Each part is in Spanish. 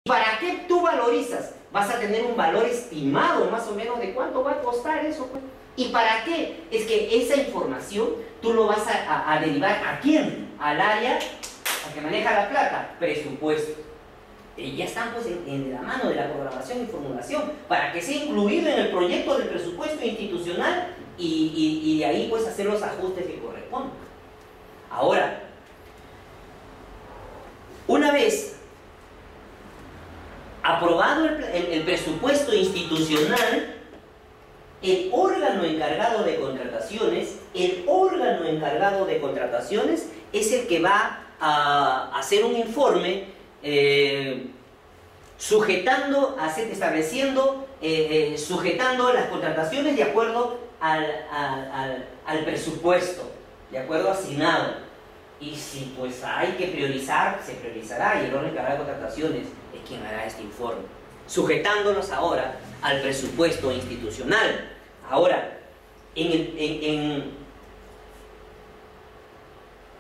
¿Para qué tú valorizas? Vas a tener un valor estimado más o menos de cuánto va a costar eso, pues. ¿Y para qué? Es que esa información tú lo vas a derivar ¿a quién? Al área que maneja la plata, presupuesto. Y ya están pues en la mano de la programación y formulación para que sea incluido en el proyecto del presupuesto institucional y de ahí pues hacer los ajustes que corresponden. Ahora, una vez aprobado el presupuesto institucional, el órgano encargado de contrataciones, es el que va a hacer un informe sujetando las contrataciones de acuerdo al presupuesto, de acuerdo asignado. Y si pues hay que priorizar, se priorizará, y el órgano encargado de contrataciones es quien hará este informe, sujetándolos ahora al presupuesto institucional. Ahora,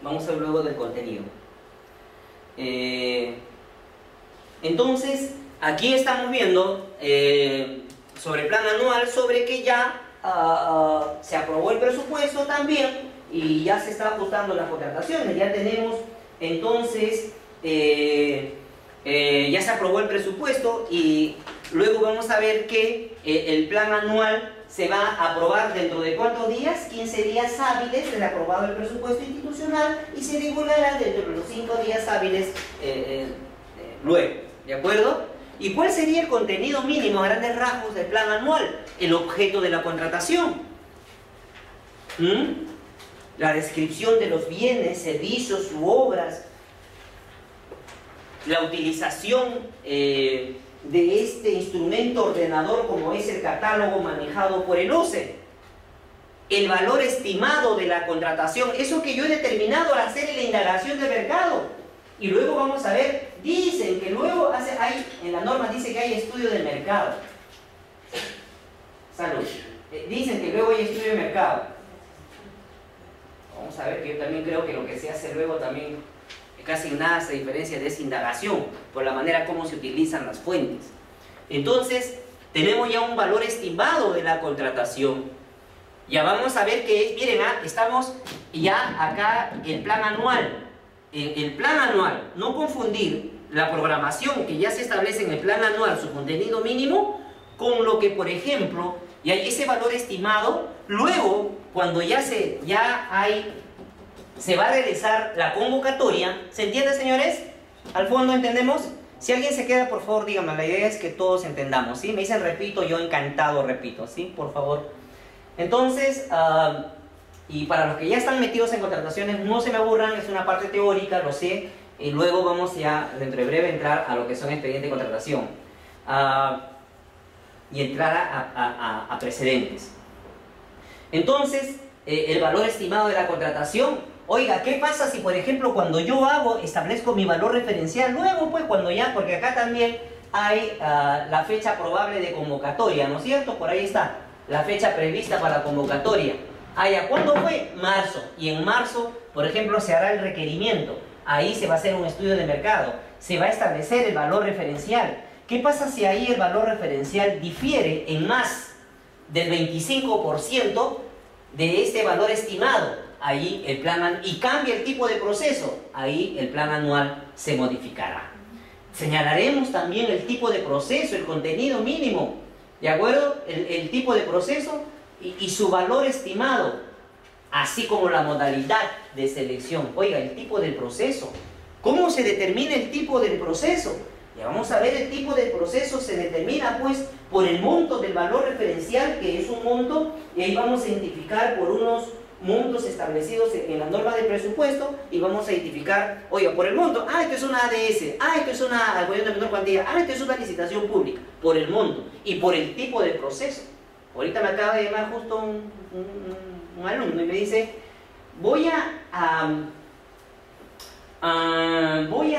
vamos a ver luego del contenido. Entonces, aquí estamos viendo sobre el plan anual, sobre que ya se aprobó el presupuesto también y ya se está ajustando las contrataciones. Ya tenemos, entonces, ya se aprobó el presupuesto y luego vamos a ver que el plan anual se va a aprobar dentro de ¿cuántos días? 15 días hábiles del aprobado el presupuesto institucional y se divulgará dentro de los 5 días hábiles luego, ¿de acuerdo? ¿Y cuál sería el contenido mínimo a grandes rasgos del plan anual? El objeto de la contratación. La descripción de los bienes, servicios u obras, la utilización de este instrumento ordenador como es el catálogo manejado por el OCE, el valor estimado de la contratación, eso que yo he determinado al hacer la indagación de mercado. Y luego vamos a ver, dicen que luego en la norma dice que hay estudio de mercado. Salud. Dicen que luego hay estudio de mercado. Vamos a ver que yo también creo que lo que se hace luego también casi nada se diferencia de esa indagación por la manera como se utilizan las fuentes. Entonces, tenemos ya un valor estimado de la contratación. Ya vamos a ver que, miren, estamos ya acá el plan anual. El plan anual, no confundir la programación que ya se establece en el plan anual, su contenido mínimo, con lo que, por ejemplo, ya ese valor estimado, luego, cuando se va a realizar la convocatoria. ¿Se entiende, señores? ¿Al fondo entendemos? Si alguien se queda, por favor, díganme. La idea es que todos entendamos, ¿sí? Me dicen repito, yo encantado repito, ¿sí? Por favor. Entonces, y para los que ya están metidos en contrataciones, no se me aburran, es una parte teórica, lo sé. Y luego vamos ya, dentro de breve, a entrar a lo que son expedientes de contratación. Y entrar a precedentes. Entonces, el valor estimado de la contratación. Oiga, ¿qué pasa si, por ejemplo, cuando yo establezco mi valor referencial, luego, pues, porque acá también hay la fecha probable de convocatoria, ¿no es cierto? Por ahí está, la fecha prevista para la convocatoria. ¿Cuándo fue? Marzo. Y en marzo, por ejemplo, se hará el requerimiento. Ahí se va a hacer un estudio de mercado. Se va a establecer el valor referencial. ¿Qué pasa si ahí el valor referencial difiere en más del 25% de este valor estimado? Ahí el plan y cambia el tipo de proceso, ahí el plan anual se modificará. Señalaremos también el tipo de proceso, el contenido mínimo, ¿de acuerdo? El tipo de proceso y su valor estimado, así como la modalidad de selección. Oiga, el tipo del proceso. ¿Cómo se determina el tipo del proceso? Ya vamos a ver, el tipo del proceso se determina pues por el monto del valor referencial, que es un monto, y ahí vamos a identificar por unos montos establecidos en la norma de presupuesto y vamos a identificar, oiga, por el monto, esto es una ADS, esto es una algoritmo de menor cuantía, esto es una licitación pública, por el monto y por el tipo de proceso. Ahorita me acaba de llamar justo un alumno y me dice, voy a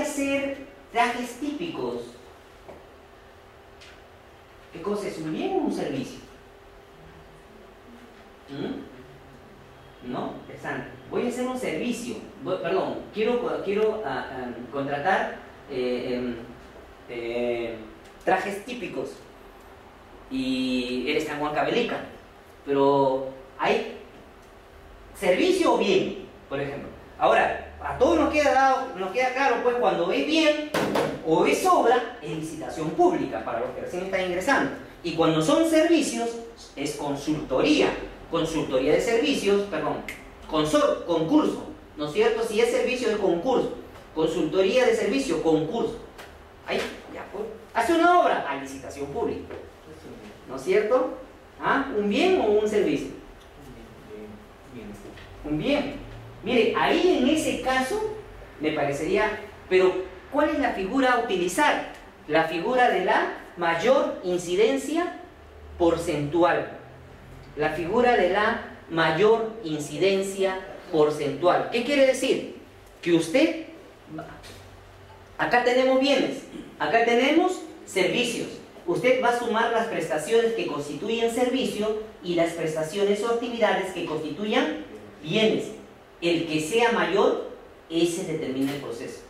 hacer trajes típicos. ¿Qué cosa es? ¿Un bien o un servicio? ¿No? Interesante. Voy a hacer un servicio. Quiero contratar trajes típicos y él está en Huancavelica, pero hay servicio o bien, por ejemplo. Ahora, a todos nos queda claro, pues, cuando es bien o es obra, es licitación pública para los que recién están ingresando. Y cuando son servicios, es consultoría de servicios, perdón, concurso, ¿no es cierto? Si es servicio, es concurso. Consultoría de servicio, concurso. Ahí, ya pues. Hace una obra, a licitación pública, ¿no es cierto? ¿Ah? ¿Un bien o un servicio? Un bien. Mire, ahí en ese caso me parecería, pero ¿cuál es la figura a utilizar? La figura de la mayor incidencia porcentual. La figura de la mayor incidencia porcentual. ¿Qué quiere decir? Que usted, acá tenemos bienes, acá tenemos servicios. Usted va a sumar las prestaciones que constituyen servicio y las prestaciones o actividades que constituyan bienes. El que sea mayor, ese determina el proceso.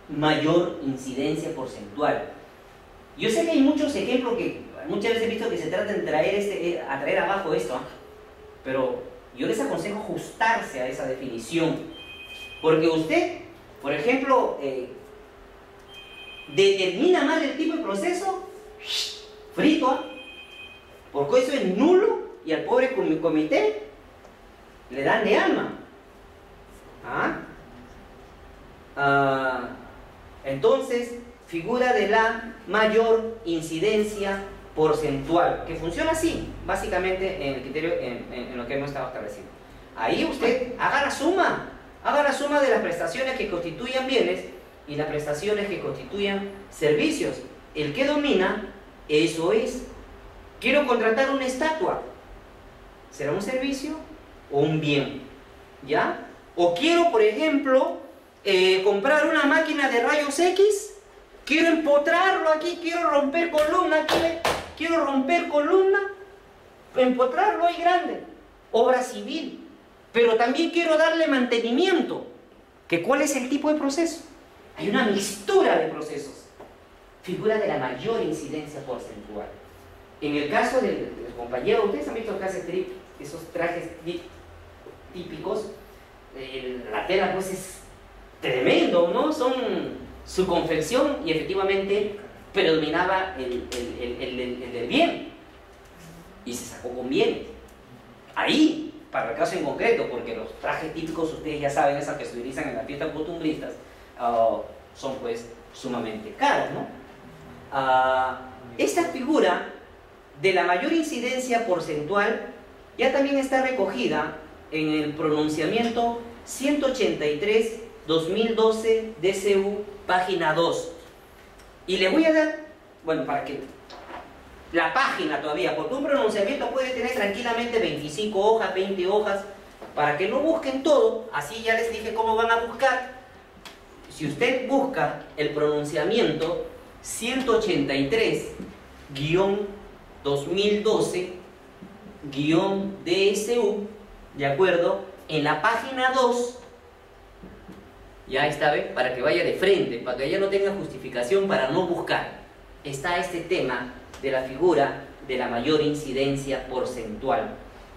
Mayor incidencia porcentual. Yo sé que hay muchos ejemplos que muchas veces he visto que se tratan de traer abajo esto, pero yo les aconsejo ajustarse a esa definición, porque usted, por ejemplo, determina mal el tipo de proceso, frito, porque eso es nulo y al pobre comité le dan de alma. Entonces, figura de la mayor incidencia porcentual, que funciona así, básicamente en el criterio, en lo que hemos estado estableciendo. Ahí usted haga la suma de las prestaciones que constituyan bienes y las prestaciones que constituyan servicios. El que domina, eso es. Quiero contratar una estatua, ¿será un servicio o un bien? ¿Ya? O quiero, por ejemplo, comprar una máquina de rayos X. Quiero empotrarlo aquí, quiero romper columna, empotrarlo ahí grande, obra civil, pero también quiero darle mantenimiento. ¿Cuál es el tipo de proceso? Hay una mixtura de procesos. Figura de la mayor incidencia porcentual. En el caso del compañero, ustedes han visto esos trajes típicos, la tela pues es tremendo, ¿no? Su confección, y efectivamente predominaba el del bien y se sacó con bienes. Ahí, para el caso en concreto, porque los trajes típicos, ustedes ya saben, esas que se utilizan en las fiestas costumbristas, son pues sumamente caros, ¿no? Esta figura de la mayor incidencia porcentual ya también está recogida en el pronunciamiento 183/2012 DCU, página 2. Y les voy a dar, bueno, para que la página todavía, porque un pronunciamiento puede tener tranquilamente 25 hojas, 20 hojas, para que no busquen todo. Así ya les dije cómo van a buscar. Si usted busca el pronunciamiento 183/2012-DSU, ¿de acuerdo? En la página 2, ya está, ¿ve? Para que vaya de frente, para que ella no tenga justificación para no buscar. Está este tema de la figura de la mayor incidencia porcentual.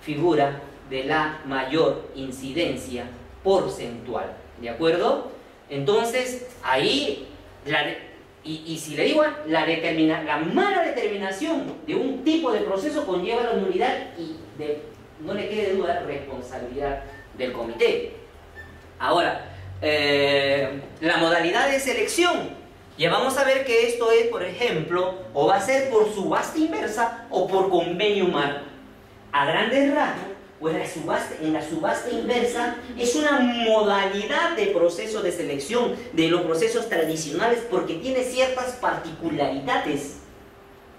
Figura de la mayor incidencia porcentual, ¿de acuerdo? Entonces, ahí, y si le digo, la mala determinación de un tipo de proceso conlleva la nulidad y, no le quede duda, responsabilidad del comité. Ahora, la modalidad de selección, ya vamos a ver que esto es, por ejemplo, o va a ser por subasta inversa o por convenio marco. A grandes rasgos, pues en la subasta inversa es una modalidad de proceso de selección de los procesos tradicionales porque tiene ciertas particularidades.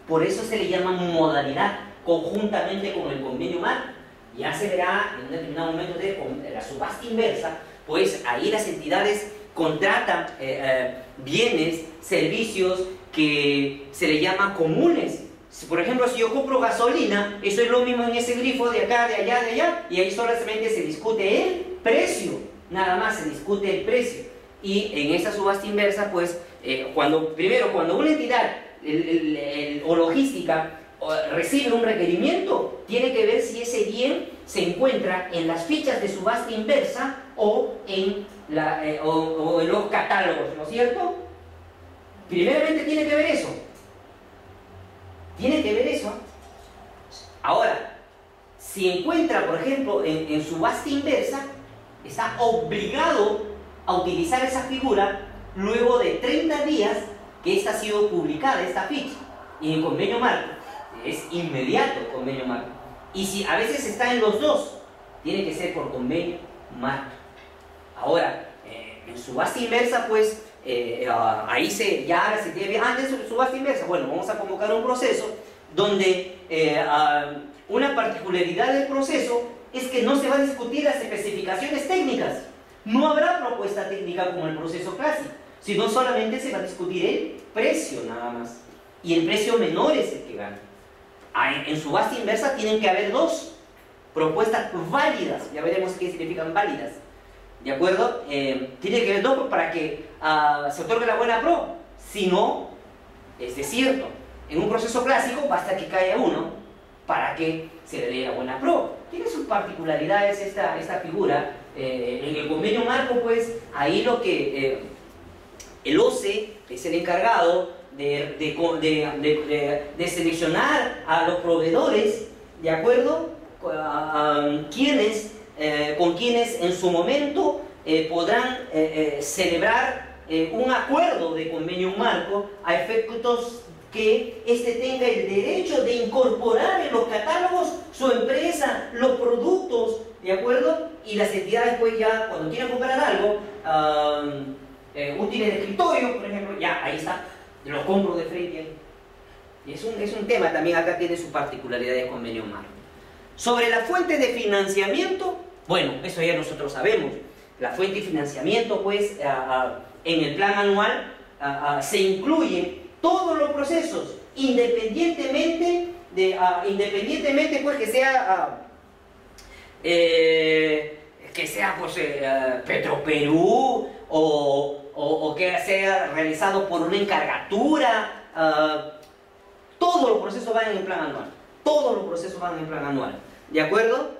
Por eso se le llama modalidad, conjuntamente con el convenio marco. Ya se verá en un determinado momento de la subasta inversa, pues ahí las entidades contratan bienes, servicios que se le llaman comunes. Por ejemplo, si yo compro gasolina, eso es lo mismo en ese grifo de acá, de allá, y ahí solamente se discute el precio, nada más se discute el precio. Y en esa subasta inversa, pues Primero, cuando una entidad o logística recibe un requerimiento, tiene que ver si ese bien se encuentra en las fichas de subasta inversa o en los catálogos, ¿no es cierto? Primeramente tiene que ver eso. Tiene que ver eso. Ahora, si encuentra, por ejemplo, en subasta inversa, está obligado a utilizar esa figura luego de 30 días que esta ha sido publicada, esta ficha. Y en convenio marco es inmediato el convenio marco. Y si a veces está en los dos, tiene que ser por convenio marco. Ahora, en subasta inversa, pues, ahí se tiene, antes de subasta inversa, bueno, vamos a convocar un proceso donde una particularidad del proceso es que no se va a discutir las especificaciones técnicas. No habrá propuesta técnica como el proceso clásico, sino solamente se va a discutir el precio nada más. Y el precio menor es el que gana. En subasta inversa tienen que haber dos propuestas válidas. Ya veremos qué significan válidas. ¿De acuerdo? Tiene que haber dos para que se otorgue la buena pro. Si no, es cierto, en un proceso clásico basta que caiga uno para que se le dé la buena pro. Tiene sus particularidades esta figura. En el convenio marco, pues, ahí lo que el OCE es el encargado de seleccionar a los proveedores, ¿de acuerdo? Con quienes en su momento podrán celebrar un acuerdo de convenio marco a efectos que éste tenga el derecho de incorporar en los catálogos su empresa, los productos, ¿de acuerdo? Y las entidades, pues, ya cuando quieran comprar algo, útiles de escritorio, por ejemplo, ya ahí está, lo compro de frente. Y es un tema también, acá tiene su particularidad de convenio marco. Sobre la fuente de financiamiento, bueno, eso ya nosotros sabemos. La fuente de financiamiento, pues, en el plan anual se incluyen todos los procesos, independientemente pues que sea pues, Petroperú o que sea realizado por una encargatura. Todos los procesos van en el plan anual. Todos los procesos van en el plan anual. ¿De acuerdo?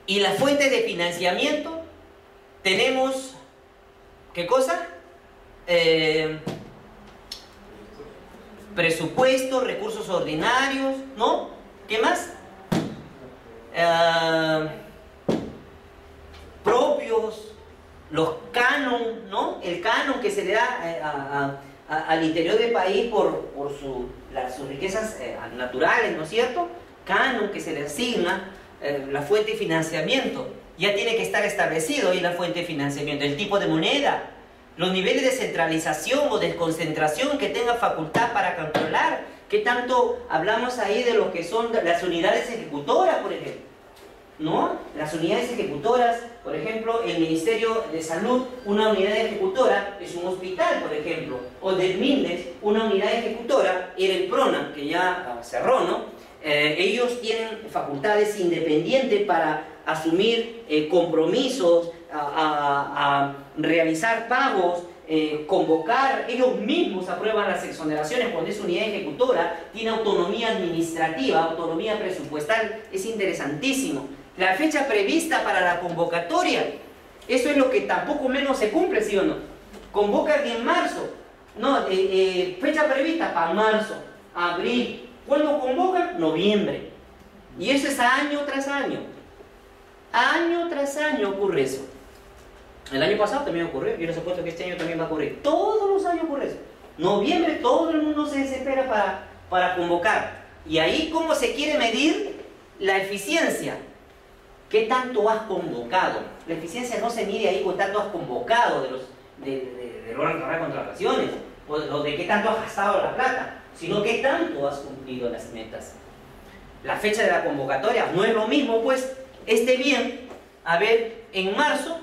Y la fuente de financiamiento tenemos, ¿qué cosa? Presupuesto, recursos ordinarios, ¿no? ¿Qué más? Propios, los canon, ¿no? El canon que se le da al interior del país por sus riquezas naturales, ¿no es cierto? Canon que se le asigna, la fuente de financiamiento. Ya tiene que estar establecido ahí la fuente de financiamiento, el tipo de moneda, los niveles de centralización o desconcentración que tenga facultad para controlar. ¿Qué tanto hablamos ahí de lo que son las unidades ejecutoras, por ejemplo? ¿No? Las unidades ejecutoras, por ejemplo, el Ministerio de Salud, una unidad ejecutora es un hospital, por ejemplo, o del MINDES, una unidad ejecutora era el PRONA, que ya cerró, ¿no? Ellos tienen facultades independientes para asumir compromisos, a realizar pagos, convocar, ellos mismos aprueban las exoneraciones cuando es unidad ejecutora, tiene autonomía administrativa, autonomía presupuestal, es interesantísimo. La fecha prevista para la convocatoria, eso es lo que tampoco menos se cumple, ¿sí o no? Convocan en marzo, no, fecha prevista para marzo, abril. ¿Cuándo convocan? Noviembre. Y eso es año tras año. Año tras año ocurre eso. El año pasado también ocurrió. Yo les apuesto que este año también va a ocurrir. Todos los años ocurre eso. Noviembre todo el mundo se desespera para convocar. Y ahí, ¿cómo se quiere medir la eficiencia? ¿Qué tanto has convocado? La eficiencia no se mide ahí con tanto has convocado del órgano de contrataciones o de qué tanto has gastado la plata, sino qué tanto has cumplido las metas. La fecha de la convocatoria no es lo mismo, pues, este bien, a ver, en marzo,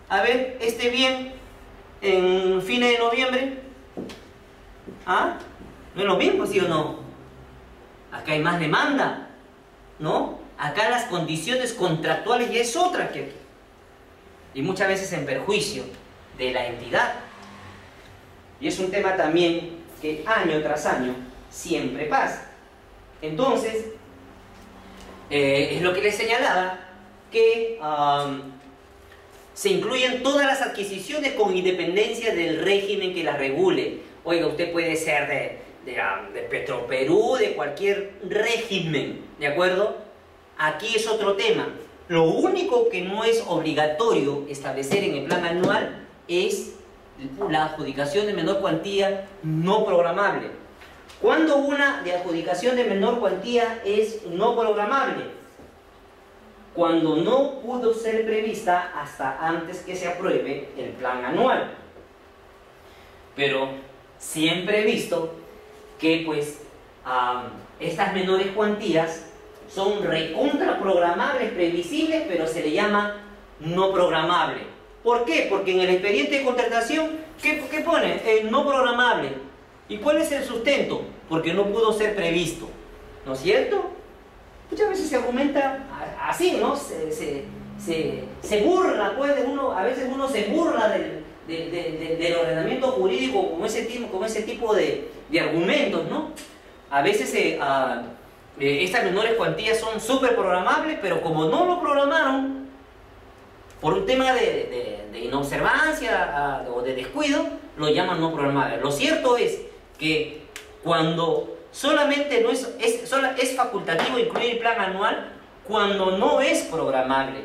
a ver, este bien en fines de noviembre. ¿Ah? ¿No es lo mismo, sí o no? Acá hay más demanda, ¿no? Acá las condiciones contractuales ya es otra que aquí. y muchas veces en perjuicio de la entidad. Y es un tema también que año tras año siempre pasa. Entonces, es lo que les señalaba, que se incluyen todas las adquisiciones con independencia del régimen que las regule. Oiga, usted puede ser de Petroperú, de cualquier régimen, ¿de acuerdo? Aquí es otro tema. Lo único que no es obligatorio establecer en el plan anual es la adjudicación de menor cuantía no programable. ¿Cuándo una de adjudicación de menor cuantía es no programable? Cuando no pudo ser prevista hasta antes que se apruebe el plan anual. Pero siempre he visto que pues estas menores cuantías son recontra programables, previsibles, pero se le llama no programable. ¿Por qué? Porque en el expediente de contratación, ¿qué pone? No programable. ¿Y cuál es el sustento? Porque no pudo ser previsto. ¿No es cierto? Muchas veces se argumenta así, ¿no? Se burla, pues, de uno, a veces uno se burla del ordenamiento jurídico con ese tipo de argumentos, ¿no? A veces estas menores cuantías son súper programables, pero como no lo programaron, por un tema de inobservancia o de descuido, lo llaman no programable. Lo cierto es que cuando solamente no es facultativo incluir el plan anual, cuando no es programable.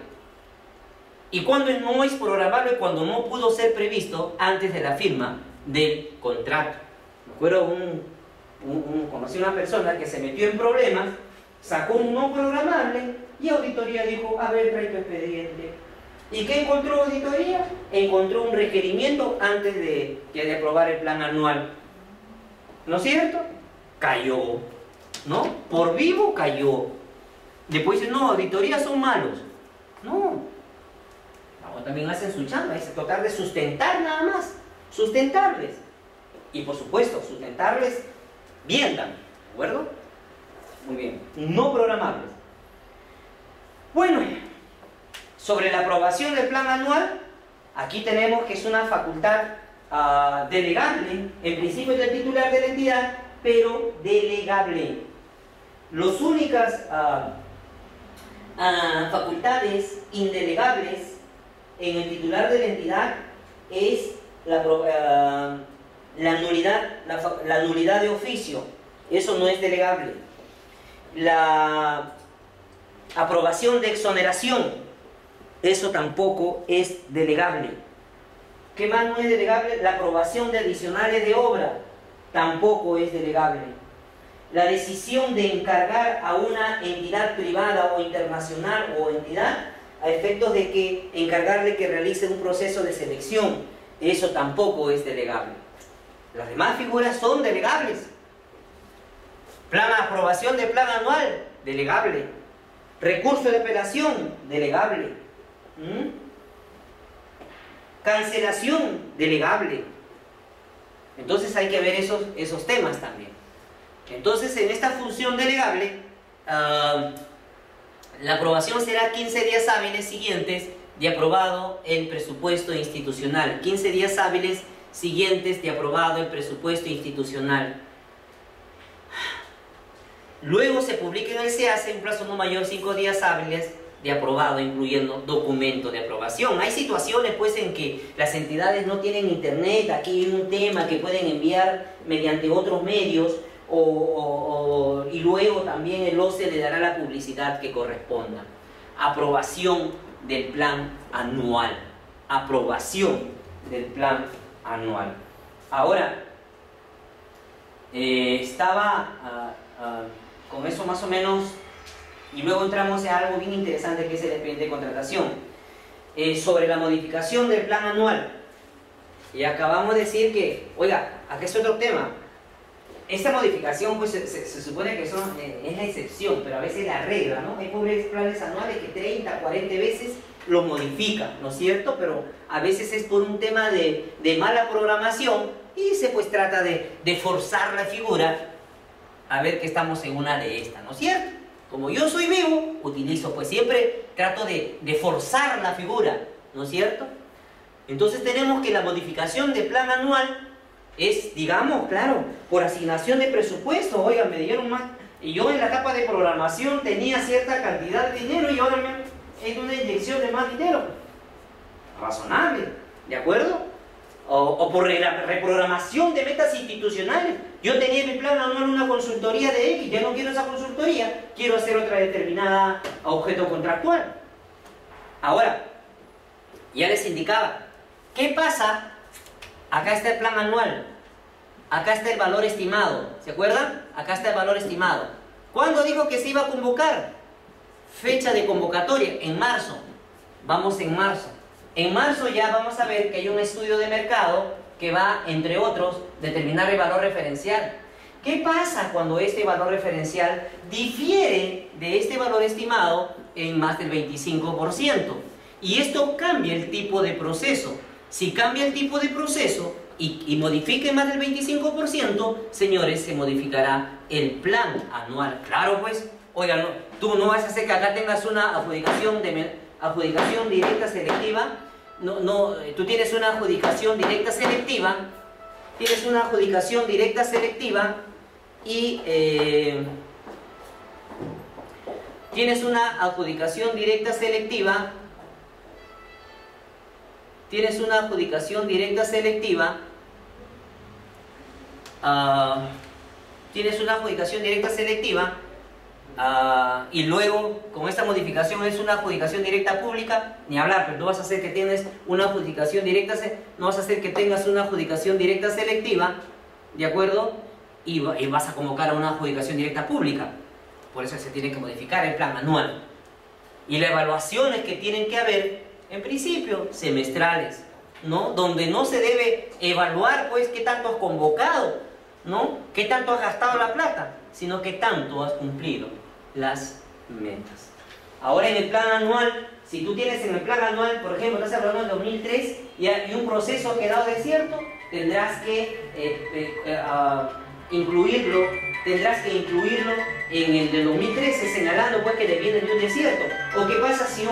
Y cuando no es programable, cuando no pudo ser previsto antes de la firma del contrato. Me acuerdo conocí una persona que se metió en problemas, sacó un no programable y auditoría dijo, a ver, trae tu expediente. ¿Y qué encontró auditoría? Encontró un requerimiento antes de aprobar el plan anual. ¿No es cierto? Cayó, ¿no? Por vivo cayó. Después dicen, no, auditorías son malos. No. También hacen su chamba, es tratar de sustentar nada más. Sustentarles. Y por supuesto, sustentarles bien también, ¿de acuerdo? Muy bien. No programables. Bueno, sobre la aprobación del plan anual, aquí tenemos que es una facultad delegable, en principio del titular de la entidad, pero delegable. Las únicas facultades indelegables en el titular de la entidad es la nulidad de oficio. Eso no es delegable. La aprobación de exoneración, eso tampoco es delegable. ¿Qué más no es delegable? La aprobación de adicionales de obra tampoco es delegable. La decisión de encargar a una entidad privada o internacional o entidad a efectos de que encargarle que realice un proceso de selección, eso tampoco es delegable. Las demás figuras son delegables. Aprobación de plan anual, delegable. Recurso de apelación, delegable. Cancelación, delegable. Entonces hay que ver esos temas también. Entonces, en esta función delegable, la aprobación será 15 días hábiles siguientes de aprobado el presupuesto institucional. 15 días hábiles siguientes de aprobado el presupuesto institucional. Luego se publica en el SEACE un plazo no mayor 5 días hábiles de aprobado, incluyendo documento de aprobación. Hay situaciones pues en que las entidades no tienen internet, aquí hay un tema que pueden enviar mediante otros medios y luego también el OCE le dará la publicidad que corresponda. Aprobación del plan anual. Aprobación del plan anual. Ahora, estaba con eso más o menos, y luego entramos en algo bien interesante que es el expediente de contratación. Sobre la modificación del plan anual. Y acabamos de decir que, oiga, aquí es otro tema. Esta modificación pues se supone que es la excepción, pero a veces la regla, ¿no? Hay pobres planes anuales que 30, 40 veces los modifican, ¿no es cierto? Pero a veces es por un tema de mala programación y se pues trata de forzar la figura a ver que estamos en una de estas, ¿no es cierto? Como yo soy vivo, utilizo pues siempre, trato de forzar la figura ¿no es cierto? Entonces tenemos que la modificación de plan anual es, digamos, claro, por asignación de presupuesto. Oiga, me dieron más, y yo en la etapa de programación tenía cierta cantidad de dinero y ahora me es una inyección de más dinero. Razonable, ¿de acuerdo? O por reprogramación de metas institucionales. Yo tenía en mi plan anual una consultoría de X, ya no quiero esa consultoría, quiero hacer otra determinada objeto contractual. Ahora, ya les indicaba, ¿qué pasa? Acá está el plan anual, acá está el valor estimado, ¿se acuerdan? Acá está el valor estimado. ¿Cuándo dijo que se iba a convocar? Fecha de convocatoria, en marzo. Vamos en marzo. En marzo ya vamos a ver que hay un estudio de mercado que va, entre otros, determinar el valor referencial. ¿Qué pasa cuando este valor referencial difiere de este valor estimado en más del 25%? Y esto cambia el tipo de proceso. Si cambia el tipo de proceso y modifica en más del 25%, señores, se modificará el plan anual. Claro, pues, oiga, no, tú no vas a hacer que acá tengas una adjudicación directa selectiva. No, tú tienes una adjudicación directa selectiva. Tienes una adjudicación directa selectiva y tienes una adjudicación directa selectiva. Tienes una adjudicación directa selectiva. Tienes una adjudicación directa selectiva. Y luego, con esta modificación es una adjudicación directa pública, ni hablar, pero no vas a hacer que tienes una adjudicación directa, no vas a hacer que tengas una adjudicación directa selectiva, ¿de acuerdo? Y vas a convocar a una adjudicación directa pública. Por eso se tiene que modificar el plan anual. Y las evaluaciones que tienen que haber, en principio, semestrales, ¿no? Donde no se debe evaluar, pues, qué tanto has convocado, ¿no? Qué tanto has gastado la plata, sino qué tanto has cumplido las metas. Ahora en el plan anual, si tú tienes en el plan anual, por ejemplo, estás hablando del 2003 y un proceso ha quedado desierto, tendrás que incluirlo en el de 2013, señalando pues que deviene de un desierto. ¿O qué pasa si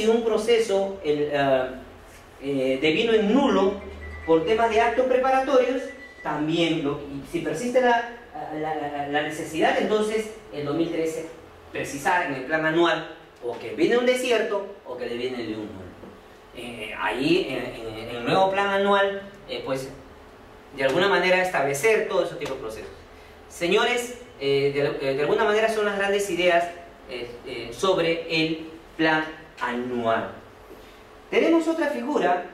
un proceso devino en nulo por temas de actos preparatorios? También, si persiste la necesidad, entonces el 2013 precisar en el plan anual o que viene un desierto o que deviene de un nulo. Ahí en el nuevo plan anual, pues de alguna manera establecer todo ese tipo de procesos. Señores, de alguna manera son las grandes ideas sobre el plan anual. Tenemos otra figura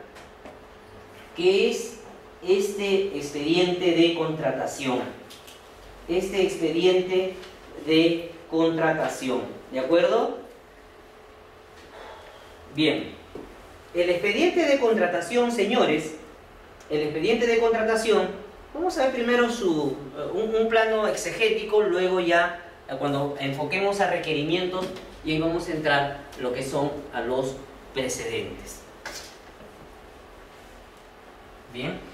que es este expediente de contratación. Este expediente de contratación, ¿de acuerdo? Bien, el expediente de contratación, señores, el expediente de contratación, vamos a ver primero un plano exegético, luego ya cuando enfoquemos a requerimientos y ahí vamos a entrar lo que son a los precedentes. Bien.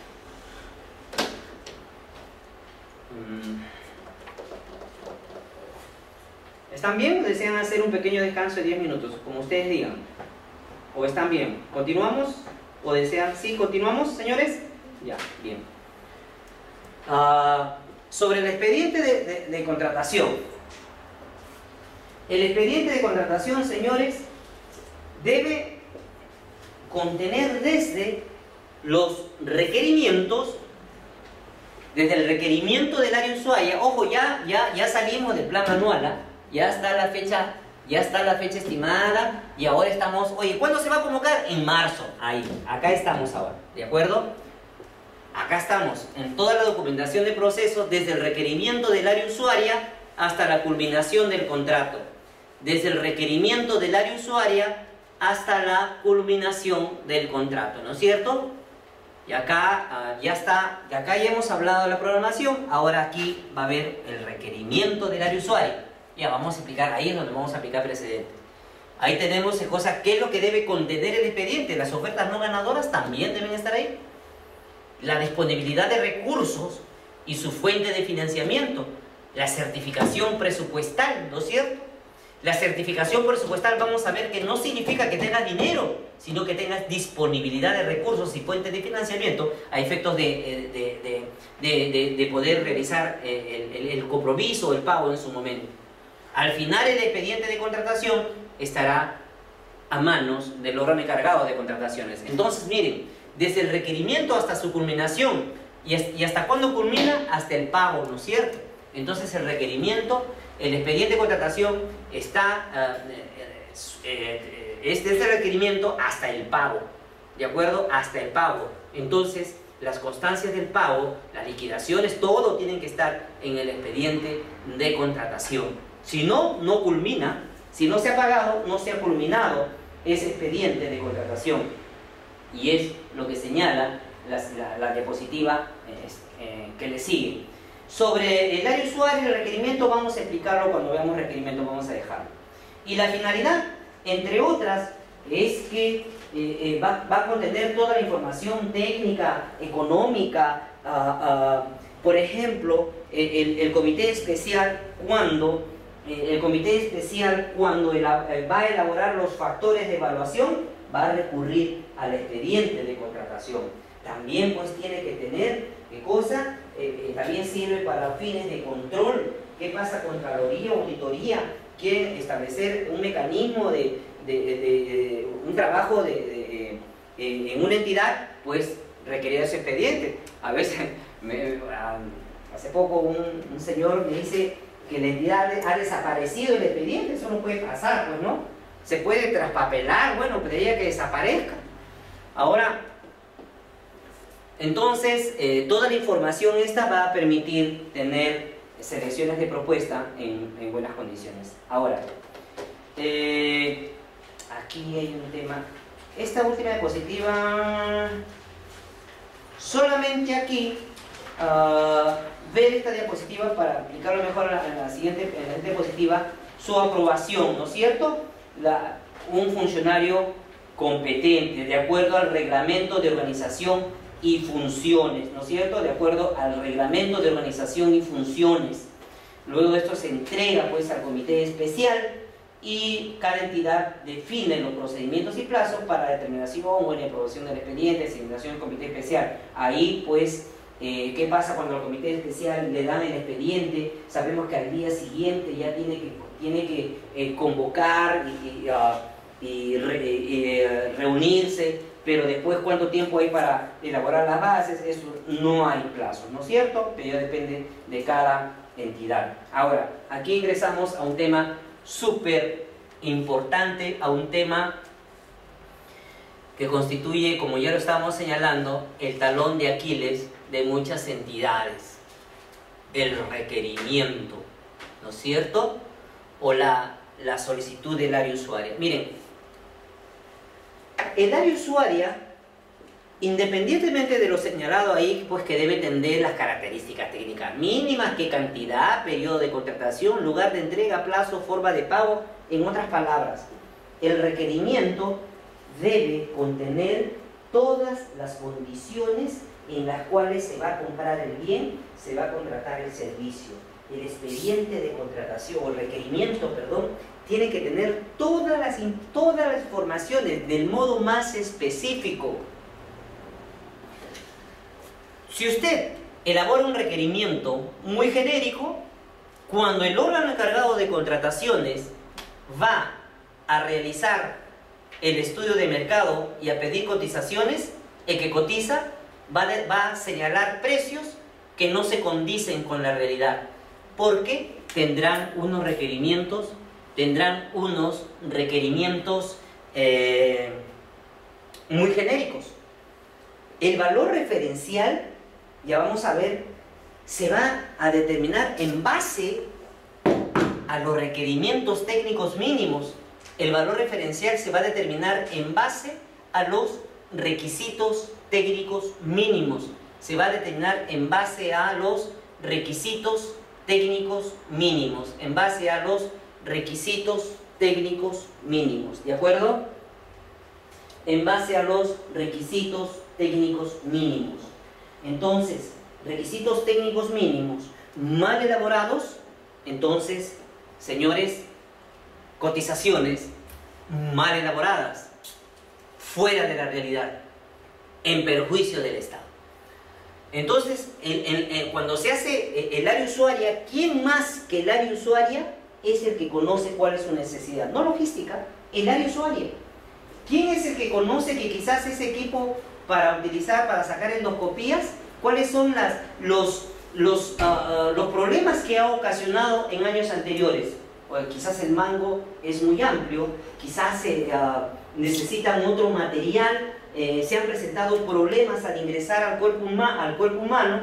¿Están bien? ¿Desean hacer un pequeño descanso de 10 minutos? Como ustedes digan. ¿O están bien? ¿Continuamos? ¿O desean? ¿Sí? ¿Continuamos, señores? Ya, bien. Sobre el expediente de contratación. El expediente de contratación, señores, debe contener desde los requerimientos, desde el requerimiento del área usuaria. Ojo, ya salimos del plan anual, ya está la fecha estimada y ahora estamos, oye, ¿cuándo se va a convocar? En marzo, ahí, acá estamos ahora, ¿de acuerdo? Acá estamos, en toda la documentación de proceso, desde el requerimiento del área usuaria hasta la culminación del contrato. Desde el requerimiento del área usuaria hasta la culminación del contrato, ¿no es cierto? Y acá ya está, de acá ya hemos hablado de la programación, ahora aquí va a haber el requerimiento del área usuaria. Ya vamos a explicar, ahí es donde vamos a aplicar precedente. Ahí tenemos qué es lo que debe contener el expediente. Las ofertas no ganadoras también deben estar ahí. La disponibilidad de recursos y su fuente de financiamiento. la certificación presupuestal, ¿no es cierto? La certificación presupuestal, vamos a ver que no significa que tengas dinero, sino que tengas disponibilidad de recursos y fuentes de financiamiento a efectos de poder realizar el compromiso o el pago en su momento. Al final, el expediente de contratación estará a manos del órgano encargado de contrataciones. Entonces, miren, desde el requerimiento hasta su culminación, y hasta cuándo culmina, hasta el pago, ¿no es cierto? Entonces, el requerimiento, el expediente de contratación está es desde el requerimiento hasta el pago, ¿de acuerdo? Hasta el pago. Entonces, las constancias del pago, las liquidaciones, todo tienen que estar en el expediente de contratación. Si no, no culmina. Si no se ha pagado, no se ha culminado ese expediente de contratación. Y es lo que señala la diapositiva que le sigue. Sobre el área usuario y el requerimiento vamos a explicarlo cuando veamos requerimiento, vamos a dejarlo. Y la finalidad, entre otras, es que va a contener toda la información técnica, económica, por ejemplo, el comité especial cuando va a elaborar los factores de evaluación, va a recurrir al expediente de contratación. También pues tiene que tener, ¿qué cosa? También sirve para fines de control. ¿Qué pasa? Contraloría, auditoría, quieren establecer un mecanismo un trabajo en una entidad, pues requerir ese expediente. A veces, hace poco un señor me dice que la entidad ha desaparecido el expediente. Eso no puede pasar, pues, ¿no? Se puede traspapelar, bueno, pediría que desaparezca. Ahora, entonces, toda la información esta va a permitir tener selecciones de propuesta en buenas condiciones. Ahora, aquí hay un tema. Esta última diapositiva, solamente aquí, ver esta diapositiva para aplicarlo mejor en la siguiente diapositiva, su aprobación, ¿no es cierto? Un funcionario competente, de acuerdo al reglamento de organización y funciones, ¿no es cierto? De acuerdo al reglamento de organización y funciones. Luego esto se entrega pues al comité especial y cada entidad define los procedimientos y plazos para determinación o en la aprobación del expediente, designación del comité especial. Ahí pues, ¿qué pasa cuando al comité especial le dan el expediente? Sabemos que al día siguiente ya tiene que convocar y reunirse, pero después cuánto tiempo hay para elaborar las bases, eso no hay plazo, ¿no es cierto? Pero ya depende de cada entidad. Ahora, aquí ingresamos a un tema súper importante, a un tema que constituye, como ya lo estábamos señalando, el talón de Aquiles de muchas entidades, el requerimiento, ¿no es cierto? O la solicitud del área usuaria. Miren, el área usuaria, independientemente de lo señalado ahí, pues que debe tener las características técnicas mínimas, qué cantidad, periodo de contratación, lugar de entrega, plazo, forma de pago, en otras palabras, el requerimiento debe contener todas las condiciones en las cuales se va a comprar el bien, se va a contratar el servicio. El expediente de contratación, o el requerimiento, perdón, tiene que tener todas las informaciones del modo más específico. Si usted elabora un requerimiento muy genérico, cuando el órgano encargado de contrataciones va a realizar el estudio de mercado y a pedir cotizaciones, el que cotiza va a señalar precios que no se condicen con la realidad, porque tendrán unos requerimientos muy genéricos. El valor referencial, ya vamos a ver, se va a determinar en base a los requerimientos técnicos mínimos. El valor referencial se va a determinar en base a los requisitos técnicos mínimos. Se va a determinar en base a los requisitos técnicos mínimos. En base a los requisitos técnicos mínimos. ¿De acuerdo? En base a los requisitos técnicos mínimos. Entonces, requisitos técnicos mínimos mal elaborados Entonces, señores, cotizaciones mal elaboradas, fuera de la realidad, en perjuicio del Estado. Entonces, cuando se hace el área usuaria, ¿quién más que el área usuaria es el que conoce cuál es su necesidad? No logística, el área usuaria. ¿Quién es el que conoce que quizás ese equipo para utilizar, para sacar endoscopías, cuáles son los problemas que ha ocasionado en años anteriores? O quizás el mango es muy amplio, quizás necesitan otro material, se han presentado problemas al ingresar al cuerpo humano,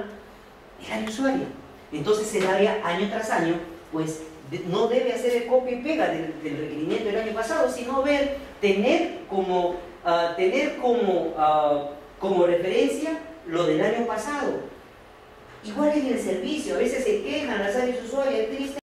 el área usuaria. Entonces el área, año tras año, pues no debe hacer el copia y pega del requerimiento del año pasado, sino tener como referencia lo del año pasado. Igual en el servicio, a veces se quejan las áreas usuarias, triste.